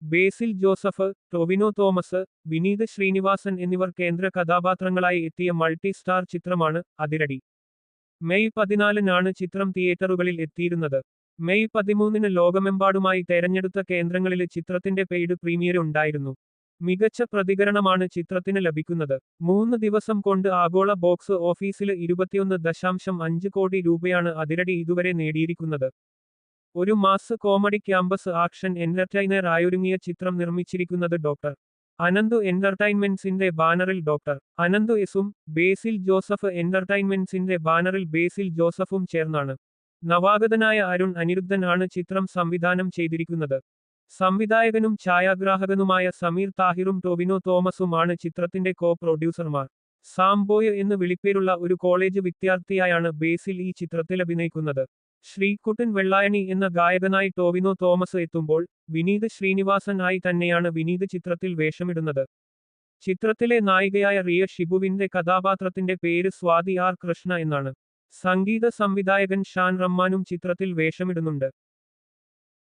ബേസിൽ Joseph, Tovino Thomas, Vineeth Sreenivasan എന്നിവർ കേന്ദ്ര കഥാപാത്രങ്ങളായി എത്തിയ മൾട്ടി സ്റ്റാർ ചിത്രമാണ് അതിരടി. മെയ് 14-നാണ് ചിത്രം തിയേറ്ററുകളിൽ എത്തിയിരുന്നത്. മെയ് 13-ന് ലോകമെമ്പാടുമായി തെരഞ്ഞെടുത്ത കേന്ദ്രങ്ങളില് ചിത്രത്തിന്റെ പെയ്ഡ് പ്രീമിയർ ഉണ്ടായിരുന്നു. മികച്ച പ്രതികരണമാണ് ചിത്രത്തിന് ലഭിക്കുന്നത്. 3 ദിവസം കൊണ്ട് ആഗോള ബോക്സ് ഓഫീസില് 21.5 കോടി രൂപയാണ് അതിരടി ഇതുവരെ നേടിയിരിക്കുന്നത്. ഒരു mass comedy campus action entertainer ആയൊരുങ്ങിയ ചിത്രം നിർമ്മിച്ചിരിക്കുന്നത് ഡോക്ടർ അനന്തു എന്റർടൈൻമെന്റ്സിന്റെ ബാനറിൽ ഡോക്ടർ അനന്തു എസും ബേസിൽ ജോസഫ് എന്റർടൈൻമെന്റ്സിന്റെ ബാനറിൽ ബേസിൽ ജോസഫും ചേർന്നാണ്. നവാഗതനായ അരുൺ അനിരുദ്ധൻ ആണ് ചിത്രം സംവിധാനം ചെയ്തിരിക്കുന്നത്. സംവിധായകനും ഛായാഗ്രാഹകനുമായ സമീർ താഹിറും ടൊവിനോ തോമസും ആണ് ചിത്രത്തിന്റെ കോ പ്രൊഡ്യൂസർമാർ. സാംബോയ് എന്ന് വിളിപ്പേരുള്ള ഒരു കോളേജ് വിദ്യാർത്ഥിയായാണ് ബേസിൽ ഈ ചിത്രത്തിൽ അഭിനയിക്കുന്നത്. ശ്രീകുട്ടൻ വെള്ളായണി എന്ന ഗായകനായി ടൊവിനോ തോമസ് എത്തുമ്പോൾ വിനീത് ശ്രീനിവാസൻ ആയി തന്നെയാണ് വിനീത് ചിത്രത്തിൽ വേഷമിടുന്നത്. ചിത്രത്തിലെ നായികയായ റിയ ഷിബുവിന്റെ കഥാപാത്രത്തിന്റെ പേര് സ്വാതി ആർ കൃഷ്ണ എന്നാണ്. സംഗീത സംവിധായകൻ ഷാൻ റഹ്മാനും ചിത്രത്തിൽ വേഷമിടുന്നുണ്ട്.